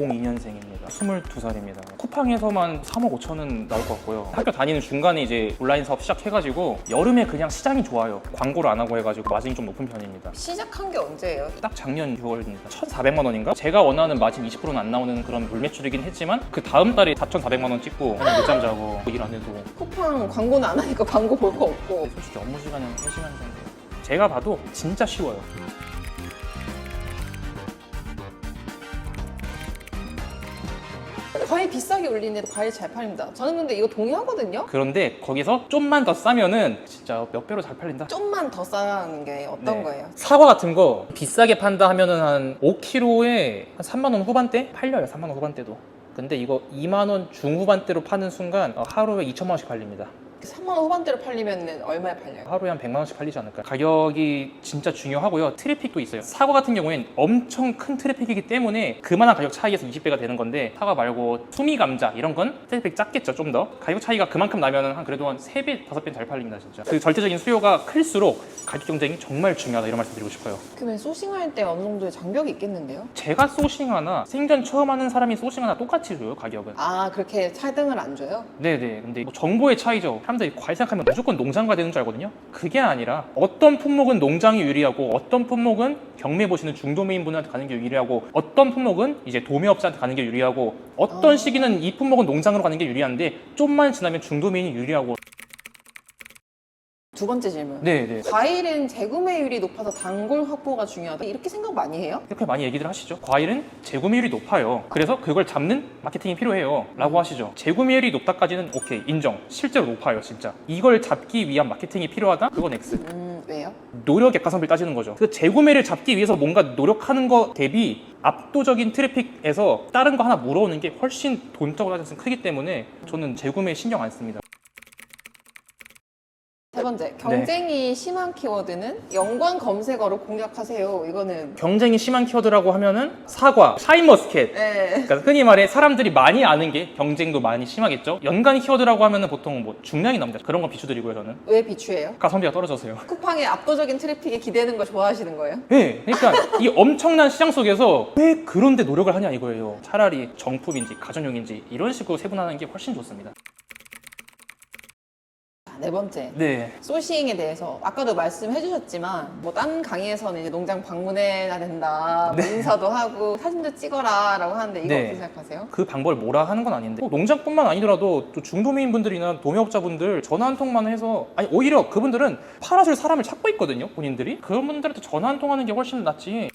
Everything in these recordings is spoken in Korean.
02년생입니다. 22살입니다. 쿠팡에서만 3억 5천은 나올 것 같고요. 학교 다니는 중간에 이제 온라인 사업 시작해가지고 여름에 그냥 시장이 좋아요. 광고를 안 하고 해가지고 마진이 좀 높은 편입니다. 시작한 게 언제예요? 딱 작년 6월입니다. 1,400만 원인가? 제가 원하는 마진 20%는 안 나오는 그런 물 매출이긴 했지만 그 다음 달에 4,400만 원 찍고 그냥 늦잠 자고 일 안 해도 쿠팡 광고는 안 하니까 광고 볼 거 없고. 솔직히 업무 시간은 3시간 정도. 제가 봐도 진짜 쉬워요. 과일 비싸게 올리는데도 과일 잘 팔립니다. 저는 근데 이거 동의하거든요? 그런데 거기서 좀만 더 싸면은 진짜 몇 배로 잘 팔린다. 좀만 더 싸는 게 어떤 네. 거예요? 사과 같은 거 비싸게 판다 하면은 한 5kg에 한 3만 원 후반대? 팔려요. 3만 원 후반대도. 근데 이거 2만 원 중후반대로 파는 순간 하루에 2천만 원씩 팔립니다. 3만 원 후반대로 팔리면 얼마에 팔려요? 하루에 한 100만 원씩 팔리지 않을까요? 가격이 진짜 중요하고요. 트래픽도 있어요. 사과 같은 경우엔 엄청 큰 트래픽이기 때문에 그만한 가격 차이에서 20배가 되는 건데 사과 말고 수미 감자 이런 건 트래픽 작겠죠, 좀 더. 가격 차이가 그만큼 나면은 한 그래도 한 3배, 5배는 잘 팔립니다, 진짜. 그 절대적인 수요가 클수록 가격 경쟁이 정말 중요하다 이런 말씀 드리고 싶어요. 그러면 소싱할 때 어느 정도의 장벽이 있겠는데요? 제가 소싱하나 생전 처음 하는 사람이 소싱하나 똑같이 줘요, 가격은. 아, 그렇게 차등을 안 줘요? 네네. 근데 뭐 정보의 차이죠. 사람들이 과일 생각하면 무조건 농장가 되는 줄 알거든요. 그게 아니라 어떤 품목은 농장이 유리하고 어떤 품목은 경매 보시는 중도메인 분한테 가는 게 유리하고 어떤 품목은 이제 도매업자한테 가는 게 유리하고 어떤 시기는 이 품목은 농장으로 가는 게 유리한데 좀만 지나면 중도메인이 유리하고. 두 번째 질문. 네네. 과일은 재구매율이 높아서 단골 확보가 중요하다. 이렇게 생각 많이 해요? 이렇게 많이 얘기들 하시죠. 과일은 재구매율이 높아요. 그래서 그걸 잡는 마케팅이 필요해요. 라고 하시죠. 재구매율이 높다까지는 오케이, 인정. 실제로 높아요, 진짜. 이걸 잡기 위한 마케팅이 필요하다? 그건 X. 왜요? 노력의 가성비를 따지는 거죠. 그 재구매를 잡기 위해서 뭔가 노력하는 거 대비 압도적인 트래픽에서 다른 거 하나 물어오는 게 훨씬 돈적으로 따져서 크기 때문에 저는 재구매에 신경 안 씁니다. 세 번째, 경쟁이 심한 키워드는 연관 검색어로 공략하세요. 이거는 경쟁이 심한 키워드라고 하면은 사과, 샤인머스켓. 네. 그러니까 흔히 말해 사람들이 많이 아는 게 경쟁도 많이 심하겠죠. 연관 키워드라고 하면은 보통 뭐 중량이 나옵니다. 그런 거 비추드리고요, 저는. 왜 비추해요? 가성비가 떨어져서요. 쿠팡의 압도적인 트래픽에 기대는 걸 좋아하시는 거예요? 네, 그러니까 이 엄청난 시장 속에서 왜 그런데 노력을 하냐 이거예요. 차라리 정품인지 가전용인지 이런 식으로 세분화하는 게 훨씬 좋습니다. 네 번째, 네. 소싱에 대해서 아까도 말씀해 주셨지만 뭐 딴 강의에서는 이제 농장 방문해야 된다, 뭐 인사도 하고 사진도 찍어라 라고 하는데 이거 네. 어떻게 생각하세요? 그 방법을 뭐라 하는 건 아닌데 농장뿐만 아니더라도 또 중도메인 분들이나 도매업자분들 전화 한 통만 해서 아니 오히려 그분들은 팔아줄 사람을 찾고 있거든요, 본인들이. 그런 분들한테 전화 한 통 하는 게 훨씬 낫지.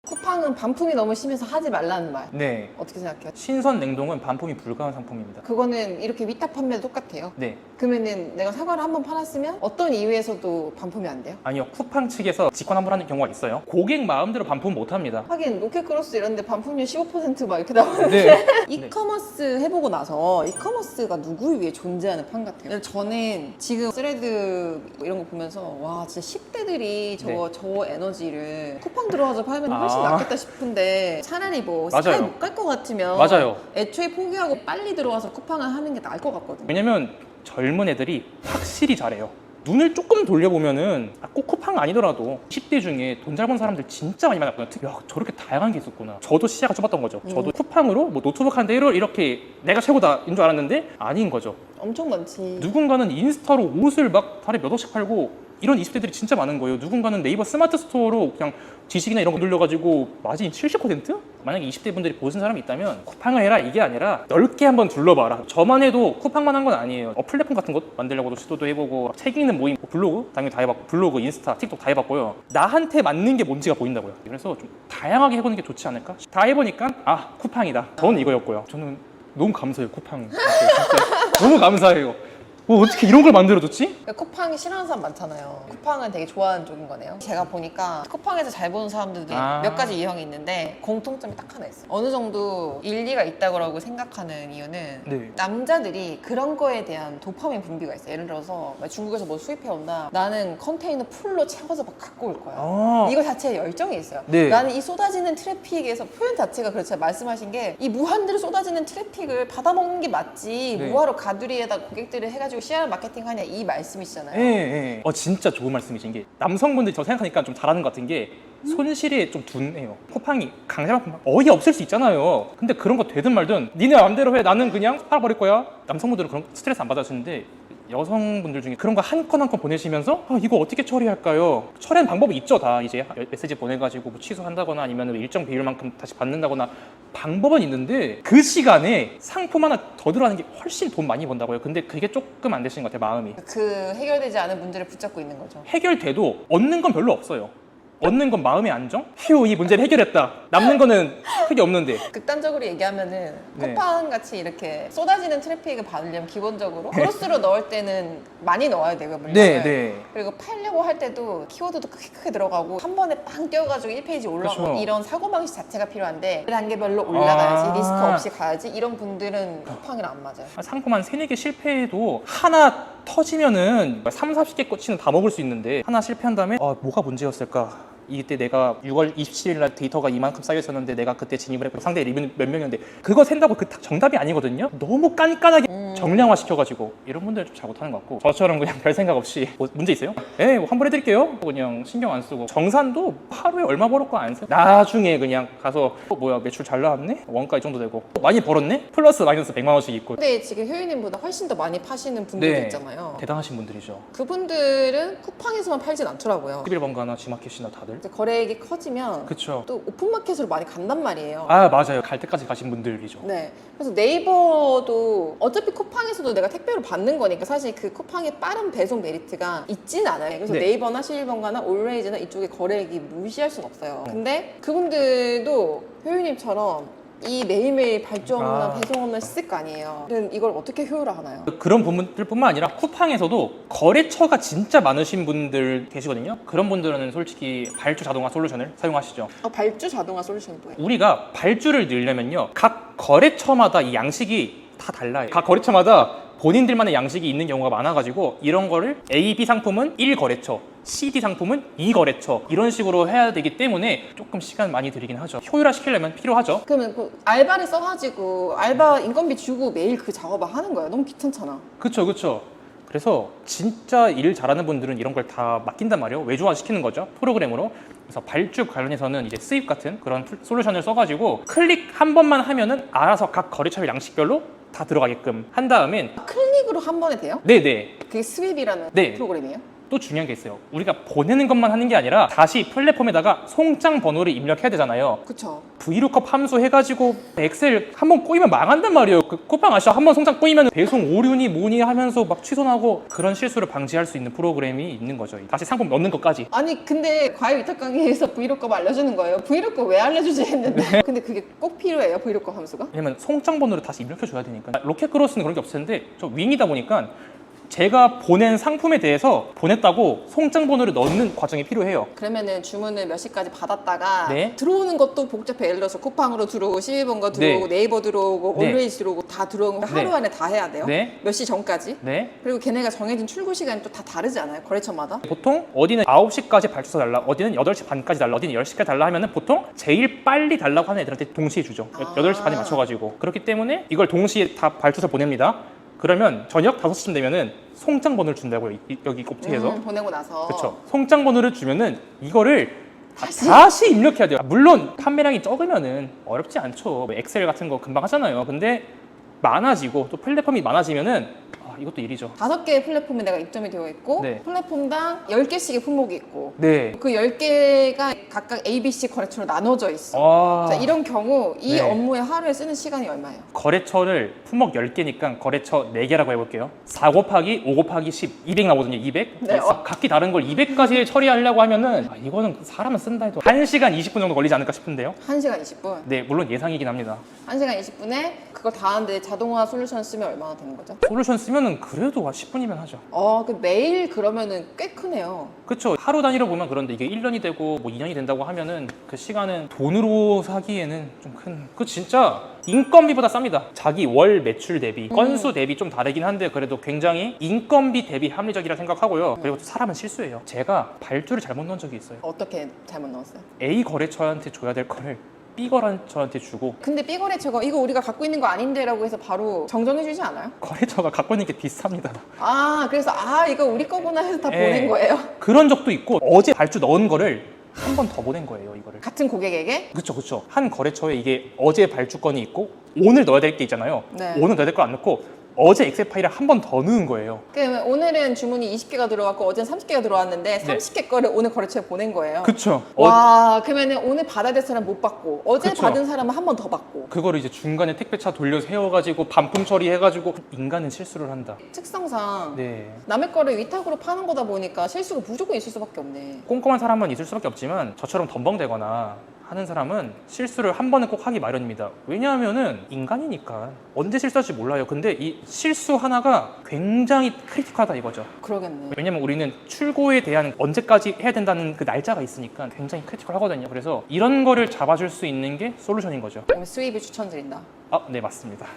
쿠팡은 반품이 너무 심해서 하지 말라는 말 네. 어떻게 생각해요? 신선 냉동은 반품이 불가한 상품입니다. 그거는 이렇게 위탁 판매도 똑같아요. 네. 그러면은 내가 사과를 한번 팔았으면 어떤 이유에서도 반품이 안 돼요? 아니요, 쿠팡 측에서 직권 환불하는 경우가 있어요. 고객 마음대로 반품 못 합니다. 하긴 로켓크로스 이런 데 반품률 15%막 이렇게 나오는데 네. 이커머스 해보고 나서 이커머스가 누구를 위해 존재하는 판 같아요. 저는 지금 스레드 이런 거 보면서 와 진짜 10대들이 저 에너지를 쿠팡 들어와서 팔면 훨씬 낫겠다 싶은데 차라리 뭐 맞아요. 스카이 못 갈 것 같으면 맞아요. 애초에 포기하고 빨리 들어와서 쿠팡을 하는 게 나을 것 같거든요. 왜냐면 젊은 애들이 확실히 잘해요. 눈을 조금 돌려보면은 꼭 쿠팡 아니더라도 10대 중에 돈 잘 번 사람들 진짜 많이 만났거든요. 야, 저렇게 다양한 게 있었구나. 저도 시야가 좁았던 거죠. 저도 쿠팡으로 뭐 노트북 한 대로 이렇게 내가 최고다인 줄 알았는데 아닌 거죠. 엄청 많지. 누군가는 인스타로 옷을 막 달에 몇 억씩 팔고 이런 20대들이 진짜 많은 거예요. 누군가는 네이버 스마트 스토어로 그냥 지식이나 이런 거 눌러가지고 마진 70%? 만약에 20대 분들이 보신 사람이 있다면 쿠팡을 해라 이게 아니라 넓게 한번 둘러봐라. 저만 해도 쿠팡만 한 건 아니에요. 플랫폼 같은 것 만들려고도 시도도 해보고 책 읽는 모임, 블로그 당연히 다 해봤고 블로그, 인스타, 틱톡 다 해봤고요. 나한테 맞는 게 뭔지가 보인다고요. 그래서 좀 다양하게 해보는 게 좋지 않을까? 다 해보니까 아 쿠팡이다. 저는 이거였고요. 저는 너무 감사해요, 쿠팡. 진짜 너무 감사해요. 어떻게 이런 걸 만들어줬지? 그러니까 쿠팡이 싫어하는 사람 많잖아요. 쿠팡은 되게 좋아하는 쪽인 거네요. 제가 보니까 쿠팡에서 잘 보는 사람들도 몇 가지 유형이 있는데 공통점이 딱 하나 있어요. 어느 정도 일리가 있다고 생각하는 이유는 네. 남자들이 그런 거에 대한 도파민 분비가 있어요. 예를 들어서 중국에서 뭐 수입해 온다. 나는 컨테이너 풀로 채워서 막 갖고 올 거야. 이거 자체에 열정이 있어요. 네. 나는 이 쏟아지는 트래픽에서 표현 자체가 그렇죠. 말씀하신 게 이 무한대로 쏟아지는 트래픽을 받아먹는 게 맞지. 네. 뭐하러 가두리에다 고객들을 해가지고 CR 마케팅 하냐 이 말씀이시잖아요. 예. 진짜 좋은 말씀이신 게 남성분들이 저 생각하니까 좀 잘하는 것 같은 게 손실이 좀 둔해요. 쿠팡이 강제만큼 어이없을 수 있잖아요. 근데 그런 거 되든 말든 니네 마음대로 해. 나는 그냥 팔아버릴 거야. 남성분들은 그런 스트레스 안 받아주는데 여성분들 중에 그런 거 한 건 한 건 보내시면서 이거 어떻게 처리할까요? 처리하는 방법이 있죠. 다 이제 메시지 보내가지고 뭐 취소한다거나 아니면 일정 비율만큼 다시 받는다거나 방법은 있는데 그 시간에 상품 하나 더 들어가는 게 훨씬 돈 많이 번다고요. 근데 그게 조금 안 되시는 것 같아요. 마음이. 그 해결되지 않은 문제를 붙잡고 있는 거죠. 해결돼도 얻는 건 별로 없어요. 얻는 건 마음의 안정? 휴, 이 문제를 해결했다. 남는 거는 크게 없는데. 극단적으로 얘기하면은 네. 쿠팡 같이 이렇게 쏟아지는 트래픽을 받으려면 기본적으로 크로스로 넣을 때는 많이 넣어야 되고요, 물량을. 네. 그리고 팔려고 할 때도 키워드도 크게 들어가고 한 번에 빵 뛰어가지고 1페이지 올라가고 그렇죠. 이런 사고방식 자체가 필요한데 그 단계별로 올라가야지 리스크 없이 가야지 이런 분들은 쿠팡이랑 안 맞아요. 상품 한 3, 4개 실패해도 하나 터지면은 3, 40개 꼬치는 다 먹을 수 있는데 하나 실패한 다음에 뭐가 문제였을까? 이때 내가 6월 27일 날 데이터가 이만큼 쌓여 있었는데 내가 그때 진입을 했고 상대 리뷰 몇 명이었는데 그거 센다고 그 정답이 아니거든요. 너무 깐깐하게 정량화 시켜가지고 이런 분들은 좀 잘 못하는 것 같고 저처럼 그냥 별 생각 없이 문제 있어요? 네, 환불해드릴게요. 그냥 신경 안 쓰고 정산도 하루에 얼마 벌었고 안 써. 나중에 그냥 가서 뭐야 매출 잘 나왔네? 원가 이 정도 되고 많이 벌었네? 플러스 마이너스 100만 원씩 있고. 근데 지금 효유님보다 훨씬 더 많이 파시는 분들도 있잖아요. 대단하신 분들이죠. 그분들은 쿠팡에서만 팔진 않더라고요. 11번가나 G마켓이나 다들. 이제 거래액이 커지면 그쵸. 또 오픈마켓으로 많이 간단 말이에요. 맞아요. 갈 때까지 가신 분들이죠. 네. 그래서 네이버도 어차피 쿠팡에서도 내가 택배로 받는 거니까 사실 그 쿠팡의 빠른 배송 메리트가 있진 않아요. 그래서 네. 네이버나 11번가나 올레이즈나 이쪽의 거래액이 무시할 순 없어요. 근데 그분들도 효유님처럼 이 매일매일 발주 없나 배송 없나 있을 거 아니에요. 그럼 이걸 어떻게 효율화하나요? 그런 분들뿐만 아니라 쿠팡에서도 거래처가 진짜 많으신 분들 계시거든요. 그런 분들은 솔직히 발주 자동화 솔루션을 사용하시죠. 발주 자동화 솔루션이 뭐예요? 우리가 발주를 늘려면요, 각 거래처마다 이 양식이 다 달라요. 각 거래처마다 본인들만의 양식이 있는 경우가 많아가지고 이런 거를 A, B 상품은 1거래처, C, D 상품은 2거래처 이런 식으로 해야 되기 때문에 조금 시간 많이 들이긴 하죠. 효율화 시키려면 필요하죠. 그러면 그 알바를 써가지고 알바 인건비 주고 매일 그 작업을 하는 거예요. 너무 귀찮잖아. 그쵸. 그래서 진짜 일 잘하는 분들은 이런 걸 다 맡긴단 말이에요. 외주화 시키는 거죠. 프로그램으로. 그래서 발주 관련해서는 이제 스윕 같은 그런 솔루션을 써가지고 클릭 한 번만 하면은 알아서 각 거래처 양식별로 다 들어가게끔 한 다음엔 클릭으로 한 번에 돼요? 네네. 그게 스윕이라는 네. 프로그램이에요? 또 중요한 게 있어요. 우리가 보내는 것만 하는 게 아니라 다시 플랫폼에다가 송장 번호를 입력해야 되잖아요. 그쵸. VLOOKUP 함수 해가지고 엑셀 한번 꼬이면 망한단 말이에요. 그 쿠팡 아시죠? 한번 송장 꼬이면 배송 오류니 뭐니 하면서 막 취소나고 그런 실수를 방지할 수 있는 프로그램이 있는 거죠. 다시 상품 넣는 것까지. 아니 근데 과외 위탁 강의에서 브이로그업 알려주는 거예요. 브이로그업 왜 알려주지 했는데 근데 그게 꼭 필요해요? 브이로그업 함수가? 왜냐면 송장 번호를 다시 입력해줘야 되니까. 로켓크로스는 그런 게 없을 텐데 저 윙이다 보니까 제가 보낸 상품에 대해서 보냈다고 송장 번호를 넣는 과정이 필요해요. 그러면은 주문을 몇 시까지 받았다가 네. 들어오는 것도 복잡해. 예를 들어서 쿠팡으로 들어오고 11번가 들어오고 네. 네이버 들어오고 네. 올웨이즈 들어오고 다 들어오는 거 하루 네. 안에 다 해야 돼요? 네. 몇 시 전까지? 네. 그리고 걔네가 정해진 출고 시간이 또 다 다르지 않아요? 거래처마다? 보통 어디는 9시까지 발주서 달라, 어디는 8시 반까지 달라, 어디는 10시까지 달라 하면은 보통 제일 빨리 달라고 하는 애들한테 동시에 주죠. 8시 반에 맞춰가지고. 그렇기 때문에 이걸 동시에 다 발주서 보냅니다. 그러면 저녁 5시쯤 되면은 송장 번호를 준다고요. 여기 옵티에서. 보내고 나서 그렇죠. 송장 번호를 주면은 이거를 다시 입력해야 돼요. 물론 판매량이 적으면은 어렵지 않죠. 뭐 엑셀 같은 거 금방 하잖아요. 근데 많아지고 또 플랫폼이 많아지면은 이것도 일이죠. 5개의 플랫폼에 내가 입점이 되어 있고 네. 플랫폼당 10개씩의 품목이 있고 네. 그 10개가 각각 A, B, C 거래처로 나눠져 있어. 자, 이런 경우 이 네. 업무에 하루에 쓰는 시간이 얼마예요? 거래처를 품목 10개니까 거래처 4개라고 해볼게요. 4 곱하기 5 곱하기 10, 200 나오거든요. 200. 네. 각기 다른 걸 200까지 처리하려고 하면은 이거는 사람은 쓴다 해도 1시간 20분 정도 걸리지 않을까 싶은데요. 1시간 20분. 네, 물론 예상이긴 합니다. 1시간 20분에 그거 다 하는데 자동화 솔루션 쓰면 얼마나 되는 거죠? 솔루션 쓰면은 그래도 10분이면 하죠. 그 매일 그러면은 꽤 크네요. 그렇죠. 하루 단위로 보면 그런데 이게 1년이 되고 뭐 2년이 된다고 하면은 그 시간은 돈으로 사기에는 좀 큰. 그 진짜 인건비보다 쌉니다. 자기 월 매출 대비, 건수 대비 좀 다르긴 한데 그래도 굉장히 인건비 대비 합리적이라 생각하고요. 그리고 또 사람은 실수예요. 제가 발주를 잘못 넣은 적이 있어요. 어떻게 잘못 넣었어요? A 거래처한테 줘야 될 거를 B 거래처한테 주고 근데 B 거래처가 이거 우리가 갖고 있는 거 아닌데 라고 해서 바로 정정해주지 않아요? 거래처가 갖고 있는 게 비쌉니다. 그래서 이거 우리 거구나 해서 다 예. 보낸 거예요? 그런 적도 있고 어제 발주 넣은 거를 한 번 더 보낸 거예요, 이거를. 같은 고객에게? 그쵸. 한 거래처에 이게 어제 발주건이 있고 오늘 넣어야 될 게 있잖아요. 네. 오늘 넣어야 될 거 안 넣고 어제 엑셀 파일을 한 번 더 넣은 거예요. 그러면 오늘은 주문이 20개가 들어왔고 어제는 30개가 들어왔는데 30개 거를 오늘 거래처에 보낸 거예요. 그쵸. 와, 그러면 오늘 받아야 될 사람 못 받고 어제 그쵸. 받은 사람은 한 번 더 받고. 그거를 이제 중간에 택배차 돌려 세워가지고 반품 처리해가지고 인간은 실수를 한다. 특성상 네. 남의 거를 위탁으로 파는 거다 보니까 실수가 무조건 있을 수밖에 없네. 꼼꼼한 사람은 있을 수밖에 없지만 저처럼 덤벙대거나 하는 사람은 실수를 한 번은 꼭 하기 마련입니다. 왜냐하면은 인간이니까 언제 실수할지 몰라요. 근데 이 실수 하나가 굉장히 크리티컬하다 이거죠. 그러겠네. 왜냐면 우리는 출고에 대한 언제까지 해야 된다는 그 날짜가 있으니까 굉장히 크리티컬하거든요. 그래서 이런 거를 잡아줄 수 있는 게 솔루션인 거죠. 그럼 수입을 추천드린다. 아, 네, 맞습니다.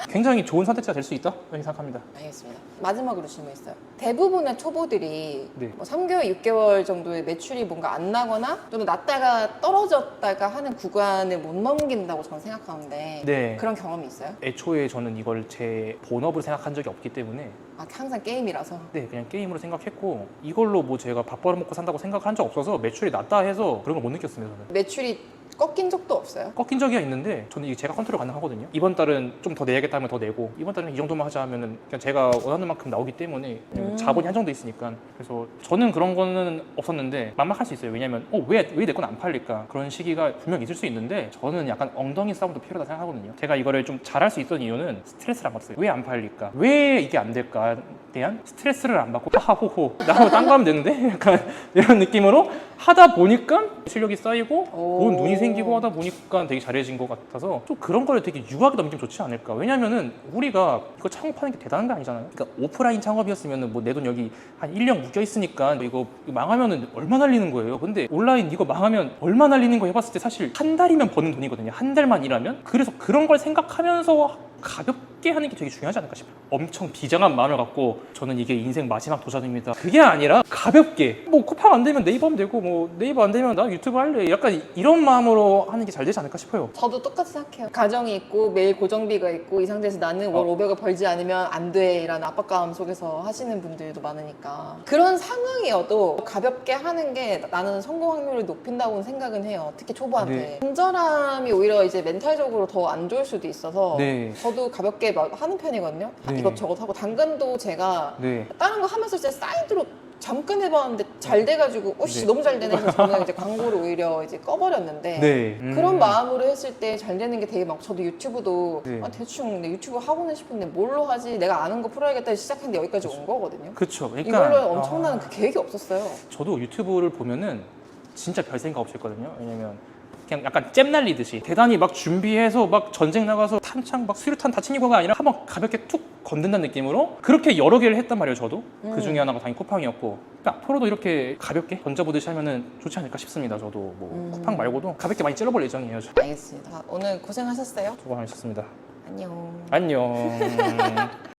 굉장히 좋은 선택지가 될 수 있다? 이렇게 생각합니다. 알겠습니다. 마지막으로 질문 있어요. 대부분의 초보들이 네. 뭐 3개월, 6개월 정도의 매출이 뭔가 안 나거나 또는 났다가 떨어졌다가 하는 구간을 못 넘긴다고 저는 생각하는데 네. 그런 경험이 있어요? 애초에 저는 이걸 제 본업으로 생각한 적이 없기 때문에 아, 항상 게임이라서. 네, 그냥 게임으로 생각했고 이걸로 뭐 제가 밥 벌어먹고 산다고 생각한 적 없어서 매출이 낮다 해서 그런 걸 못 느꼈습니다. 저는. 매출이 꺾인 적도 없어요? 꺾인 적이 있는데 저는 이게 제가 컨트롤 가능하거든요. 이번 달은 좀 더 내야겠다 하면 더 내고 이번 달은 이 정도만 하자 하면은 그냥 제가 원하는 만큼 나오기 때문에 자본이 한정돼 있으니까 그래서 저는 그런 거는 없었는데 막막할 수 있어요. 왜냐면 왜 내 건 안 팔릴까 그런 시기가 분명 있을 수 있는데 저는 약간 엉덩이 싸움도 필요하다 생각하거든요. 제가 이거를 좀 잘할 수 있던 이유는 스트레스를 안 받았어요. 왜 안 팔릴까? 왜 이게 안 될까? 대한 스트레스를 안 받고 하하호호 나하고 딴 거 하면 되는데 약간 이런 느낌으로 하다 보니까 실력이 쌓이고 본 눈이 생기고 하다 보니까 되게 잘해진 것 같아서 좀 그런 거를 되게 유하게 넘기면 좋지 않을까. 왜냐면은 우리가 이거 창업하는 게 대단한 게 아니잖아요. 그러니까 오프라인 창업이었으면은 뭐 내 돈 여기 한 1년 묶여 있으니까 이거 망하면은 얼마 날리는 거예요. 근데 온라인 이거 망하면 얼마 날리는 거 해봤을 때 사실 한 달이면 버는 돈이거든요. 한 달만 일하면. 그래서 그런 걸 생각하면서 가볍게 하는 게 되게 중요하지 않을까 싶어요. 엄청 비장한 마음을 갖고 저는 이게 인생 마지막 도전입니다. 그게 아니라 가볍게 뭐 쿠팡 안 되면 네이버 하면 되고 뭐 네이버 안 되면 나 유튜브 할래. 약간 이런 마음으로 하는 게 잘 되지 않을까 싶어요. 저도 똑같이 생각해요. 가정이 있고 매일 고정비가 있고 이 상태에서 나는 월 500을 벌지 않으면 안 돼 라는 압박감 속에서 하시는 분들도 많으니까 그런 상황이어도 가볍게 하는 게 나는 성공 확률을 높인다고 생각은 해요. 특히 초보한테. 네. 간절함이 오히려 이제 멘탈적으로 더 안 좋을 수도 있어서 네. 저도 가볍게 막 하는 편이거든요. 네. 이것저것 하고 당근도 제가 네. 다른 거 하면서 진짜 사이드로 잠깐 해봤는데 잘 돼가지고 오씨 네. 너무 잘 되네 해서 저는 이제 광고를 오히려 이제 꺼버렸는데 네. 그런 마음으로 했을 때 잘 되는 게 되게 막 저도 유튜브도 네. 대충 내 유튜브 하고는 싶은데 뭘로 하지 내가 아는 거 풀어야겠다 해서 시작했는데 여기까지 온 거거든요. 그쵸. 그러니까 이걸로 엄청난 그 계획이 없었어요. 저도 유튜브를 보면은 진짜 별 생각 없이 했거든요. 왜냐면 그냥 약간 잼 날리듯이 대단히 막 준비해서 막 전쟁 나가서 탄창 막 수류탄 다 챙기고가 아니라 한번 가볍게 툭 건든다는 느낌으로 그렇게 여러 개를 했단 말이에요. 저도 그 중에 하나가 당연히 쿠팡이었고 그러니까 앞으로도 이렇게 가볍게 던져보듯이 하면은 좋지 않을까 싶습니다. 저도 뭐 쿠팡 말고도 가볍게 많이 찔러볼 예정이에요. 저. 알겠습니다. 오늘 고생하셨어요. 수고 많으셨습니다. 안녕. 안녕.